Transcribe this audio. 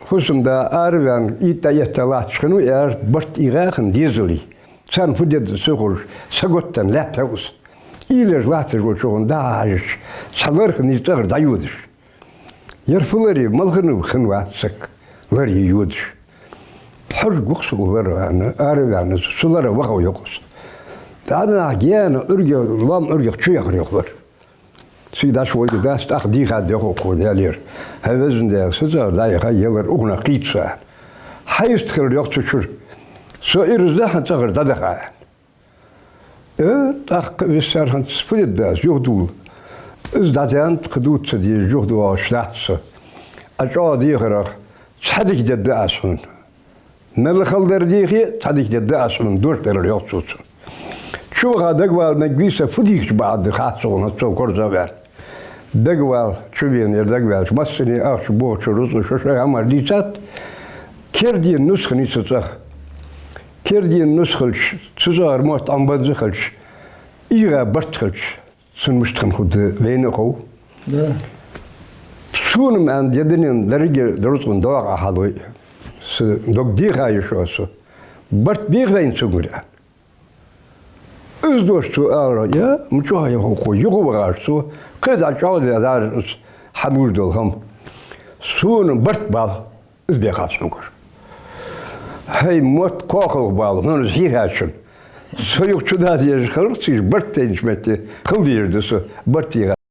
Husumda arvan ita yetalat şunu eğer bart iğahın dizeli. Sen fuded suğur sagottan laptagus. İler latır goçuğun dağış. Salarhın iztağır dayudur. Yarfıları malhını hınvatsak. Var yiyudur. Her guqsu var arvan sulara vağı yokuz. Dana giyana ürge lam ürge çuyakır yoklar. Sidaş oydu da stak diğer de oku derler. Hevezinde sözler dayağa yeler uğuna qitsa. Hayır tıkır yok çuçur. So irizde hançağır dadağa. Tak visser han spriddas yokdu. Izdaten tıkıdutsa diye yokdu ağaçlatsa. Aşağı diğerak sadik dedde asın. Melekhalder diye sadik dedde asın. Dört derler yok çuçur. Şu dagwal megvisa fudik baad khatsona so korzaver. Dagwal çübyen dagwal masini arş bu çuruz şu şey ama disat kerdiyen nuskhni tsakh. Kerdiyen nuskhılç tsuzar mot ambadz khılç. İra bartkhılç sunmuştun khud veyne kov. Da. Sunum an yedinin derge dorutun dağa halı. Dog diğay şosu. Bart biğleyn çugura. Öz dostu ağır ya, muçuğa yok yok var su. Kız aşağıda da hamur dolham. Su'nun bart bal, üzbe kalsın kur. Hey mot kokul bal, onu zihasın. Soyuk çuda diye kalır, siz bart tenişmeti, kıl diyordu su, bart diye.